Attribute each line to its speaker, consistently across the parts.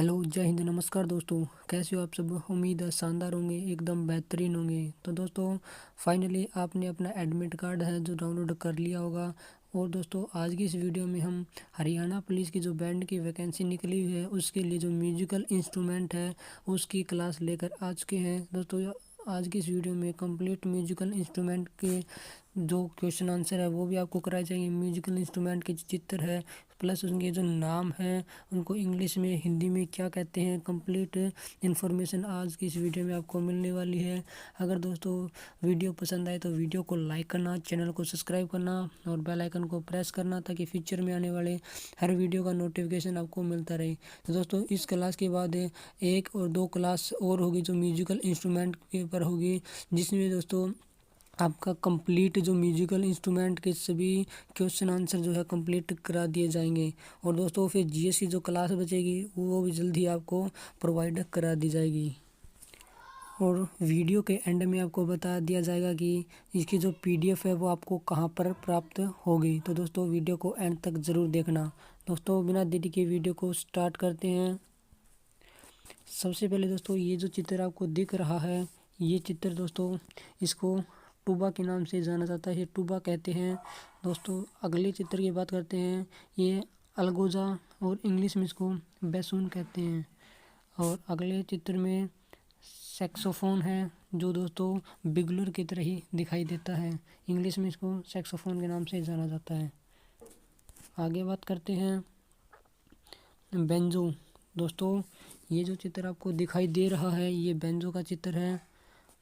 Speaker 1: Hello, जय हिंद, नमस्कार दोस्तों। कैसे हो आप सब? उम्मीद है शानदार होंगे, एकदम बेहतरीन होंगे। तो दोस्तों, फाइनली आपने अपना एडमिट कार्ड है जो डाउनलोड कर लिया होगा। और दोस्तों, आज की इस वीडियो में हम हरियाणा पुलिस की जो बैंड की वैकेंसी निकली हुई है उसके लिए जो म्यूजिकल इंस्ट्रूमेंट है उसकी क्लास लेकर आ चुके हैं। दोस्तों, आज की इस वीडियो में कंप्लीट म्यूजिकल इंस्ट्रूमेंट के जो क्वेश्चन आंसर है वो भी आपको कराए जाएंगे। म्यूजिकल इंस्ट्रूमेंट के चित्र है प्लस उनके जो नाम है उनको इंग्लिश में हिंदी में क्या कहते हैं, कंप्लीट इन्फॉर्मेशन आज की इस वीडियो में आपको मिलने वाली है। अगर दोस्तों वीडियो पसंद आए तो वीडियो को लाइक करना, चैनल को सब्सक्राइब करना और बेल आइकन को प्रेस करना ताकि फ्यूचर में आने वाले हर वीडियो का नोटिफिकेशन आपको मिलता रहे। तो दोस्तों, इस क्लास के बाद एक और दो क्लास और होगी जो म्यूजिकल इंस्ट्रूमेंट के ऊपर होगी, जिसमें दोस्तों आपका कंप्लीट जो म्यूजिकल इंस्ट्रूमेंट के सभी क्वेश्चन आंसर जो है कंप्लीट करा दिए जाएंगे। और दोस्तों, फिर जीएस की जो क्लास बचेगी वो भी जल्द ही आपको प्रोवाइड करा दी जाएगी। और वीडियो के एंड में आपको बता दिया जाएगा कि इसकी जो पीडीएफ है वो आपको कहाँ पर प्राप्त होगी। तो दोस्तों, वीडियो को एंड तक ज़रूर देखना। दोस्तों, बिना देरी के वीडियो को स्टार्ट करते हैं। सबसे पहले दोस्तों, ये जो चित्र आपको दिख रहा है ये चित्र दोस्तों इसको टूबा के नाम से जाना जाता है, ये टूबा कहते हैं। दोस्तों, अगले चित्र की बात करते हैं, ये अलगोजा और इंग्लिश में इसको बैसून कहते हैं। और अगले चित्र में सैक्सोफोन है जो दोस्तों बिगुलर की तरह ही दिखाई देता है, इंग्लिश में इसको सैक्सोफोन के नाम से जाना जाता है। आगे बात करते हैं बेंजो। दोस्तों, ये जो चित्र आपको दिखाई दे रहा है ये बेंजो का चित्र है।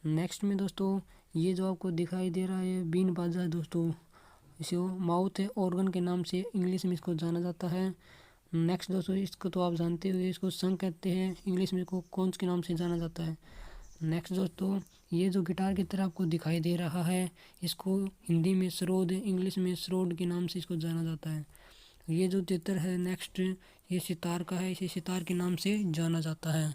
Speaker 1: नेक्स्ट में दोस्तों, ये जो आपको दिखाई दे रहा है बीन बाजा है दोस्तों, इसे माउथ ऑर्गन के नाम से इंग्लिश में इसको जाना जाता है। नेक्स्ट दोस्तों, इसको तो आप जानते हो, इसको संग कहते हैं, इंग्लिश में इसको कॉन्च के नाम से जाना जाता है। नेक्स्ट दोस्तों, ये जो गिटार की तरह आपको दिखाई दे रहा है इसको हिंदी में सरोद, इंग्लिश में सरोड के नाम से इसको जाना जाता है। ये जो चित्र है नेक्स्ट, ये सितार का है, इसे सितार के नाम से जाना जाता है।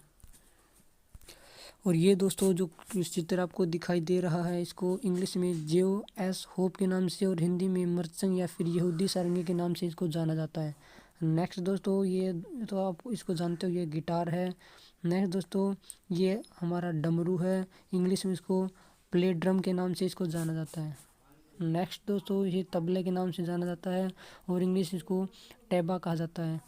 Speaker 1: और ये दोस्तों जो चित्र आपको दिखाई दे रहा है इसको इंग्लिश में जेओ एस होप के नाम से और हिंदी में मर्चंग या फिर यहूदी सारंगी के नाम से इसको जाना जाता है। नेक्स्ट दोस्तों, ये तो आप इसको जानते हो, ये गिटार है। नेक्स्ट दोस्तों, ये हमारा डमरू है, इंग्लिश में इसको प्ले ड्रम के नाम से इसको जाना जाता है। नेक्स्ट दोस्तों, ये तबले के नाम से जाना जाता है और इंग्लिश इसको टैबा कहा जाता है।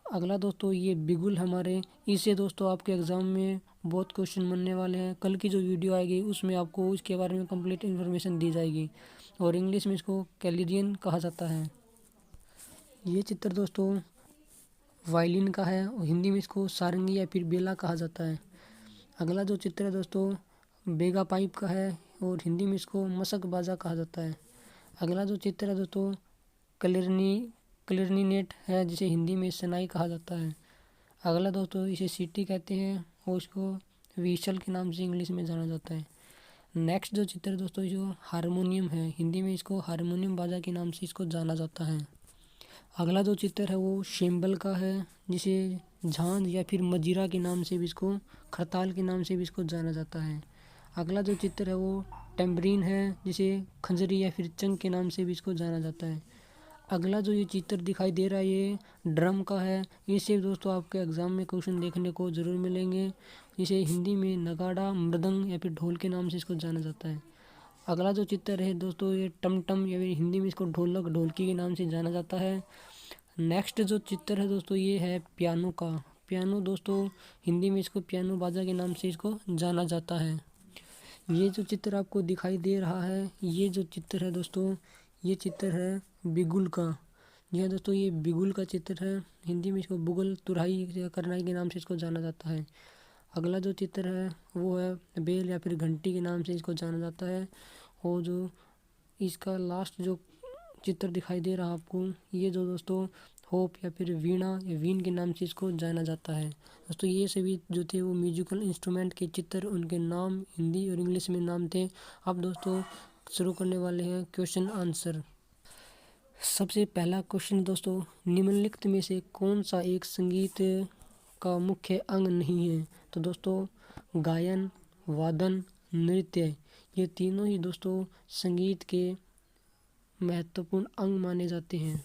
Speaker 1: अगला दोस्तों, ये बिगुल हमारे, इससे दोस्तों आपके एग्ज़ाम में बहुत क्वेश्चन बनने वाले हैं। कल की जो वीडियो आएगी उसमें आपको इसके बारे में कंप्लीट इन्फॉर्मेशन दी जाएगी। और इंग्लिश में इसको कैलिडियन कहा जाता है। ये चित्र दोस्तों वायलिन का है और हिंदी में इसको सारंगी या फिर बेला कहा जाता है। अगला जो चित्र है दोस्तों बेगा पाइप का है और हिंदी में इसको मशक बाजा कहा जाता है। अगला जो चित्र है दोस्तों क्लैरिनेट है, जिसे हिंदी में शनाई कहा जाता है। अगला दोस्तों, इसे सीटी कहते हैं और इसको व्हीसल के नाम से इंग्लिश में जाना जाता है। नेक्स्ट जो चित्र है दोस्तों, जो हारमोनियम है, हिंदी में इसको हारमोनियम बाजा के नाम से इसको जाना जाता है। अगला जो चित्र है वो शेम्बल का है, जिसे झांझ या फिर मजीरा के नाम से भी इसको, खरताल के नाम से भी इसको जाना जाता है। अगला जो चित्र है वो टेम्बरीन है, जिसे खंजरी या फिर चंग के नाम से भी इसको जाना जाता है। अगला जो ये चित्र दिखाई दे रहा है ये ड्रम का है, इससे दोस्तों आपके एग्ज़ाम में क्वेश्चन देखने को ज़रूर मिलेंगे। इसे हिंदी में नगाड़ा, मृदंग या फिर ढोल के नाम से इसको जाना जाता है। अगला जो चित्र है दोस्तों ये टमटम या फिर हिंदी में इसको ढोलक, ढोलकी के नाम से जाना जाता है। नेक्स्ट जो चित्र है दोस्तों ये है पियानो का। पियानो दोस्तों हिंदी में इसको पियानो बाजा के नाम से इसको जाना जाता है। ये जो चित्र आपको दिखाई दे रहा है ये जो चित्र है दोस्तों, ये चित्र है बिगुल का। यह दोस्तों ये बिगुल का चित्र है, हिंदी में इसको बुगल, तुरहाई या करनाई के नाम से इसको जाना जाता है। अगला जो चित्र है वो है बेल या फिर घंटी के नाम से इसको जाना जाता है। और जो इसका लास्ट जो चित्र दिखाई दे रहा है आपको, ये जो दोस्तों होप या फिर वीणा या वीन के नाम से इसको जाना जाता है। दोस्तों, ये सभी जो थे वो म्यूजिकल इंस्ट्रूमेंट के चित्र, उनके नाम हिंदी और इंग्लिश में नाम थे। अब दोस्तों शुरू करने वाले हैं क्वेश्चन आंसर। सबसे पहला क्वेश्चन दोस्तों, निम्नलिखित में से कौन सा एक संगीत का मुख्य अंग नहीं है? तो दोस्तों गायन, वादन, नृत्य, ये तीनों ही दोस्तों संगीत के महत्वपूर्ण अंग माने जाते हैं।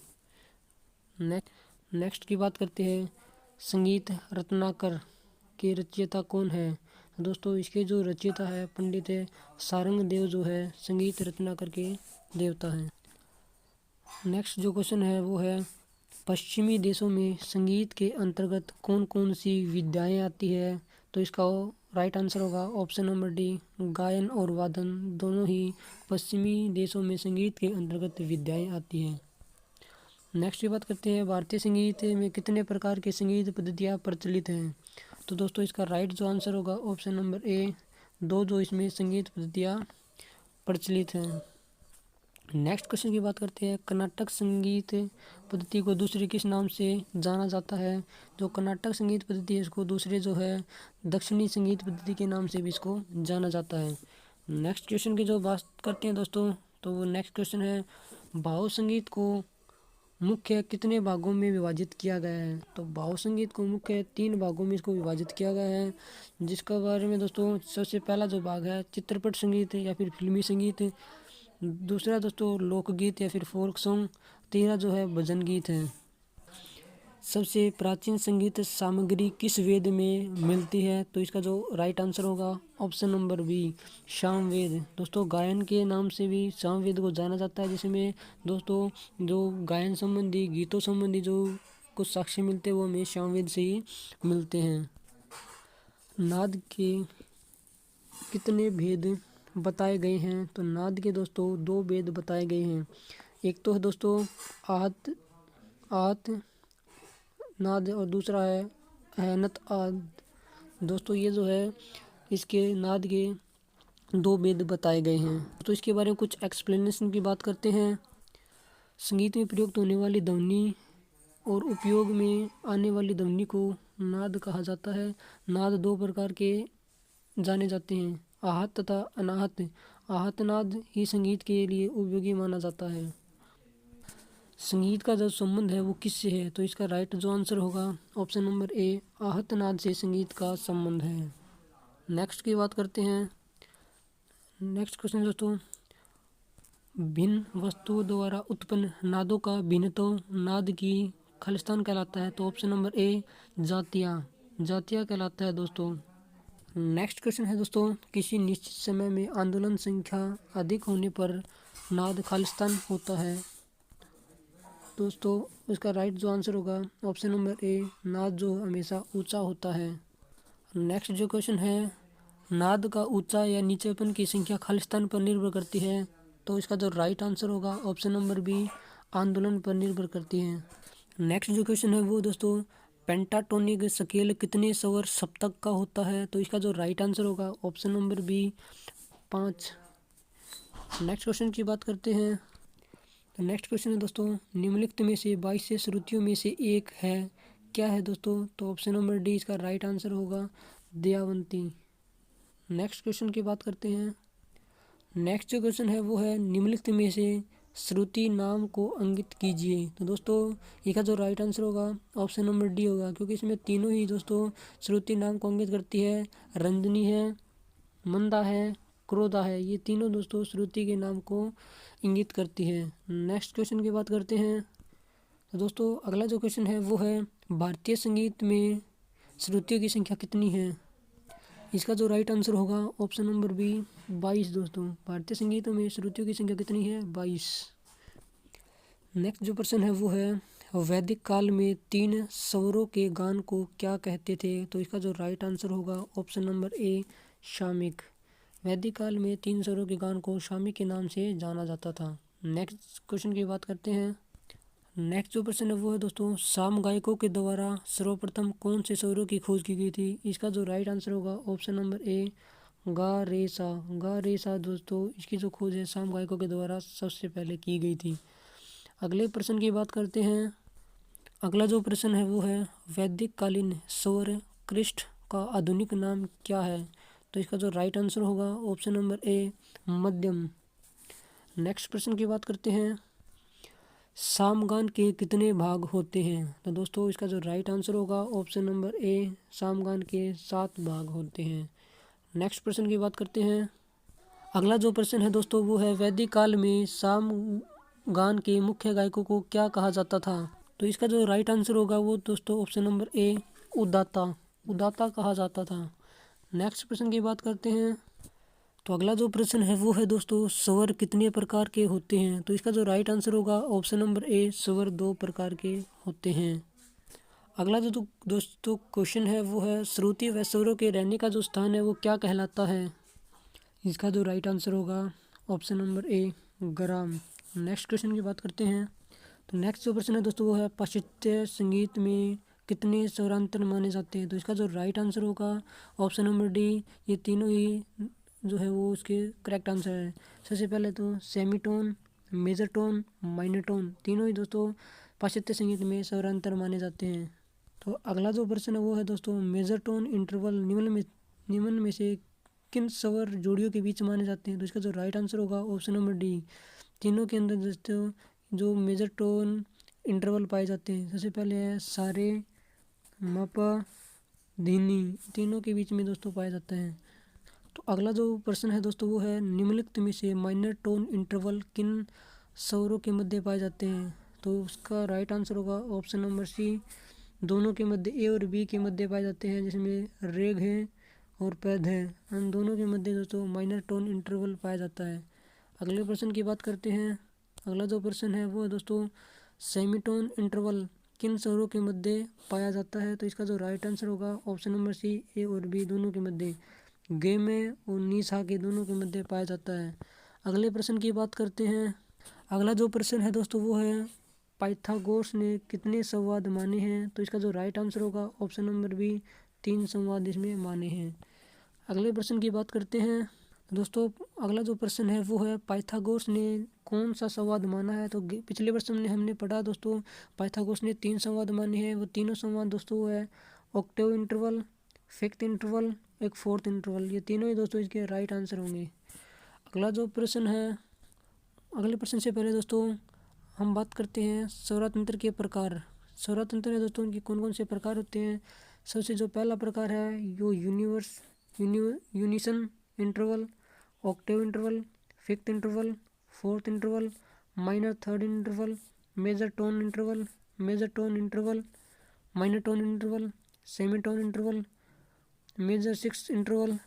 Speaker 1: नेक्स्ट की बात करते हैं, संगीत रत्नाकर के रचयिता कौन है? दोस्तों इसके जो रचयिता है पंडित सारंग देव जो है संगीत रत्नाकर के देवता हैं। नेक्स्ट जो क्वेश्चन है वो है पश्चिमी देशों में संगीत के अंतर्गत कौन कौन सी विद्याएं आती है? तो इसका राइट आंसर होगा ऑप्शन नंबर डी, गायन और वादन दोनों ही पश्चिमी देशों में संगीत के अंतर्गत विद्याएं आती हैं। नेक्स्ट की बात करते हैं भारतीय संगीत में कितने प्रकार की संगीत पद्धतियाँ प्रचलित हैं? तो दोस्तों इसका राइट जो आंसर होगा ऑप्शन नंबर ए, दो जो इसमें संगीत पद्धतियाँ प्रचलित हैं। नेक्स्ट क्वेश्चन की बात करते हैं कर्नाटक संगीत पद्धति को दूसरे किस नाम से जाना जाता है? जो कर्नाटक संगीत पद्धति है इसको दूसरे जो है दक्षिणी संगीत पद्धति के नाम से भी इसको जाना जाता है। नेक्स्ट क्वेश्चन की जो बात करते हैं दोस्तों, तो वो नेक्स्ट क्वेश्चन है भाव संगीत को मुख्य कितने भागों में विभाजित किया गया है? तो भाव संगीत को मुख्य 3 भागों में इसको विभाजित किया गया है, जिसका बारे में दोस्तों सबसे पहला जो भाग है चित्रपट संगीत या फिर फिल्मी संगीत, दूसरा दोस्तों लोकगीत या फिर फोक सॉन्ग, तीसरा जो है भजन गीत है। सबसे प्राचीन संगीत सामग्री किस वेद में मिलती है? तो इसका जो राइट आंसर होगा ऑप्शन नंबर बी, सामवेद। दोस्तों गायन के नाम से भी सामवेद को जाना जाता है, जिसमें दोस्तों जो गायन संबंधी गीतों संबंधी जो कुछ साक्ष्य मिलते हैं वो हमें सामवेद से ही मिलते हैं। नाद के कितने भेद बताए गए हैं? तो नाद के दोस्तों 2 भेद बताए गए हैं। एक तो है दोस्तों आहत नाद और दूसरा है अहनत आद। दोस्तों ये जो है इसके नाद के 2 भेद बताए गए हैं। तो इसके बारे में कुछ एक्सप्लेनेशन की बात करते हैं। संगीत में प्रयुक्त होने वाली ध्वनि और उपयोग में आने वाली ध्वनि को नाद कहा जाता है। नाद 2 प्रकार के जाने जाते हैं, आहत तथा अनाहत। आहत नाद ही संगीत के लिए उपयोगी माना जाता है। संगीत का जो संबंध है वो किससे है? तो इसका राइट जो आंसर होगा ऑप्शन नंबर ए, आहत नाद से संगीत का संबंध है। नेक्स्ट की बात करते हैं। नेक्स्ट क्वेश्चन दोस्तों, भिन्न वस्तुओं द्वारा उत्पन्न नादों का भिन्नत्व नाद की खालिस्तान कहलाता है। तो ऑप्शन नंबर ए, जातियाँ कहलाता है दोस्तों। नेक्स्ट क्वेश्चन है दोस्तों, किसी निश्चित समय में आंदोलन संख्या अधिक होने पर नाद खालिस्तान होता है। दोस्तों इसका राइट जो आंसर होगा ऑप्शन नंबर ए, नाद जो हमेशा ऊंचा होता है। नेक्स्ट जो क्वेश्चन है, नाद का ऊंचा या नीचेपन की संख्या खालिस्तान पर निर्भर करती है। तो इसका जो राइट आंसर होगा ऑप्शन नंबर बी, आंदोलन पर निर्भर करती है। नेक्स्ट जो क्वेश्चन है वो दोस्तों, पेंटाटोनिक स्केल कितने स्वर सप्तक का होता है? तो इसका जो राइट आंसर होगा option number B, 5। Next question की बात करते हैं। तो नेक्स्ट क्वेश्चन है दोस्तों, निम्नलिखित में से 22 श्रुतियों में से एक है, क्या है दोस्तों? तो ऑप्शन नंबर डी इसका राइट आंसर होगा दयावंती। नेक्स्ट क्वेश्चन की बात करते हैं। नेक्स्ट जो क्वेश्चन है वो है निम्नलिखित में से श्रुति नाम को अंकित कीजिए। तो दोस्तों इसका जो राइट आंसर होगा ऑप्शन नंबर डी होगा, क्योंकि इसमें तीनों ही दोस्तों श्रुति नाम को अंकित करती है। रंजनी है, मंदा है, क्रोधा है, ये तीनों दोस्तों श्रुति के नाम को इंगित करती है। नेक्स्ट क्वेश्चन की बात करते हैं। तो दोस्तों अगला जो क्वेश्चन है वो है भारतीय संगीत में श्रुतियों की संख्या कितनी है? इसका जो राइट आंसर होगा ऑप्शन नंबर बी, 22 दोस्तों। भारतीय संगीतों में श्रुतियों की संख्या कितनी है? 22। नेक्स्ट जो प्रश्न है वो है वैदिक काल में 3 स्वरों के गान को क्या कहते थे? तो इसका जो राइट आंसर होगा ऑप्शन नंबर ए, सामिक। वैदिक काल में 3 स्वरों के गान को सामिक के नाम से जाना जाता था। नेक्स्ट क्वेश्चन की बात करते हैं। नेक्स्ट जो प्रश्न है वो है दोस्तों, साम गायकों के द्वारा सर्वप्रथम कौन से स्वरों की खोज की गई थी? इसका जो राइट आंसर होगा ऑप्शन नंबर ए, गा रे सा। गा रे सा दोस्तों इसकी जो खोज है साम गायकों के द्वारा सबसे पहले की गई थी। अगले प्रश्न की बात करते हैं। अगला जो प्रश्न है वो है वैदिक कालीन स्वर कृष्ण का आधुनिक नाम क्या है? तो इसका जो राइट आंसर होगा ऑप्शन नंबर ए, मध्यम। नेक्स्ट प्रश्न की बात करते हैं। सामगान के कितने भाग होते हैं? तो दोस्तों इसका जो राइट आंसर होगा ऑप्शन नंबर ए, सामगान के 7 भाग होते हैं। नेक्स्ट प्रश्न की बात करते हैं। अगला जो प्रश्न है दोस्तों वो है वैदिक काल में सामगान के मुख्य गायकों को क्या कहा जाता था? तो इसका जो राइट आंसर होगा वो दोस्तों ऑप्शन नंबर ए, उदाता उदाता कहा जाता था। नेक्स्ट प्रश्न की बात करते हैं। तो अगला जो प्रश्न है वो है दोस्तों, स्वर कितने प्रकार के होते हैं? तो इसका जो राइट आंसर होगा ऑप्शन नंबर ए, स्वर 2 प्रकार के होते हैं। अगला जो दोस्तों क्वेश्चन है वो है, श्रुति व स्वरों के रहने का जो स्थान है वो क्या कहलाता है? इसका जो राइट आंसर होगा option number A, gram. Next question की बात करते हैं। तो नेक्स्ट जो प्रश्न है दोस्तों वो है, पाश्चात्य संगीत में कितने स्वरांतर माने जाते हैं? तो इसका जो राइट आंसर होगा ऑप्शन नंबर डी, ये तीनों ही जो है वो उसके करेक्ट आंसर है। सबसे पहले तो semitone, major tone, minor tone, तीनों ही दोस्तों पाश्चात्य संगीत में स्वरांतर माने जाते हैं। तो अगला जो प्रश्न है वो है दोस्तों, मेजर टोन इंटरवल निम्न में से किन स्वर जोड़ियों के बीच माने जाते हैं? तो इसका जो राइट आंसर होगा ऑप्शन नंबर डी, तीनों के अंदर दोस्तों जो मेजर टोन इंटरवल पाए जाते हैं। सबसे पहले है सारे, मपा, धीनी, तीनों के बीच में दोस्तों पाया जाता है। तो अगला जो प्रश्न है दोस्तों वो है, निम्नलिखित में से माइनर टोन इंटरवल किन स्वरों के मध्य पाए जाते हैं? तो उसका राइट आंसर होगा ऑप्शन नंबर सी, दोनों के मध्य, ए और बी के मध्य पाए जाते हैं, जिसमें रेग है और पैद है, उन दोनों के मध्य दोस्तों माइनर टोन इंटरवल पाया जाता है। अगले प्रश्न की बात करते हैं। अगला जो प्रश्न है वो है दोस्तों, सेमीटोन इंटरवल किन स्वरों के मध्य पाया जाता है? तो इसका जो राइट आंसर होगा ऑप्शन नंबर सी, ए और बी दोनों के मध्य, गे में और नीसा के दोनों के मध्य पाया जाता है। अगले प्रश्न की बात करते हैं। अगला जो प्रश्न है दोस्तों वो है, पाइथागोरस ने कितने संवाद माने हैं? तो इसका जो राइट आंसर होगा ऑप्शन नंबर बी, 3 संवाद इसमें माने हैं। अगले प्रश्न की बात करते हैं दोस्तों। अगला जो प्रश्न है वो है, पाइथागोरस ने कौन सा संवाद माना है? तो पिछले प्रश्न में हमने पढ़ा दोस्तों, पाइथागोरस ने 3 संवाद माने हैं। वो तीनों संवाद दोस्तों वो है ऑक्टेव इंटरवल, फिफ्थ इंटरवल, एक फोर्थ इंटरवल, ये तीनों ही दोस्तों इसके राइट आंसर होंगे। अगला जो प्रश्न है, अगले प्रश्न से पहले दोस्तों हम बात करते हैं स्वरतंत्र के प्रकार। स्वरतंत्र है दोस्तों की कौन कौन से प्रकार होते हैं? सबसे जो पहला प्रकार है यो unison interval, octave interval, fifth interval, fourth interval, minor third interval, major tone interval, minor tone interval, semitone interval, major six interval,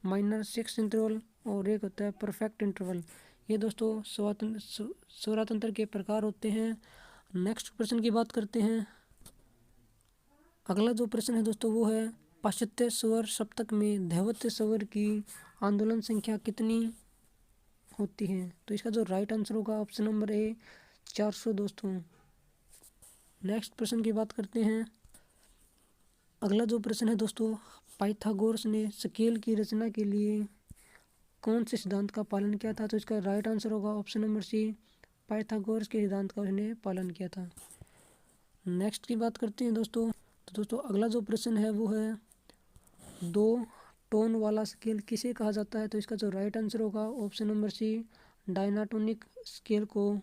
Speaker 1: minor six interval, और एक होता है परफेक्ट इंटरवल। ये दोस्तों स्वरतंत्र के प्रकार होते हैं। नेक्स्ट प्रश्न की बात करते हैं। अगला जो प्रश्न है दोस्तों वो है, पाश्चात्य स्वर सप्तक में दैवत्य स्वर की आंदोलन संख्या कितनी होती है? तो इसका जो राइट आंसर होगा ऑप्शन नंबर ए, 400 दोस्तों। नेक्स्ट प्रश्न की बात करते हैं। अगला जो प्रश्न है दोस्तों, पाइथागोरस ने स्केल की रचना के लिए कौन से सिद्धांत का पालन किया था? तो इसका राइट आंसर होगा ऑप्शन नंबर सी, पाइथागोरस के सिद्धांत का उसने पालन किया था। नेक्स्ट की बात करते हैं दोस्तों। तो दोस्तों अगला जो प्रश्न है वो है, 2 टोन वाला स्केल किसे कहा जाता है? तो इसका जो राइट आंसर होगा ऑप्शन नंबर सी, डायनाटोनिक स्केल को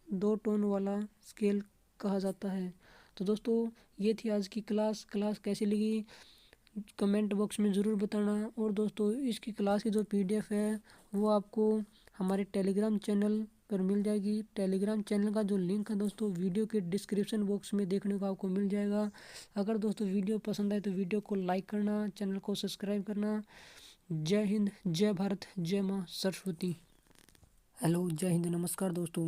Speaker 1: 2 टोन वाला स्केल कहा जाता है। तो दोस्तों ये थी आज की क्लास कैसी लगी कमेंट बॉक्स में ज़रूर बताना। और दोस्तों इसकी क्लास की जो PDF है वो आपको हमारे टेलीग्राम चैनल पर मिल जाएगी। टेलीग्राम चैनल का जो लिंक है दोस्तों वीडियो के डिस्क्रिप्शन बॉक्स में देखने को आपको मिल जाएगा। अगर दोस्तों वीडियो पसंद आए तो वीडियो को लाइक करना, चैनल को सब्सक्राइब करना। जय हिंद, जय भारत, जय माँ सरस्वती। हेलो, जय हिंद, नमस्कार दोस्तों।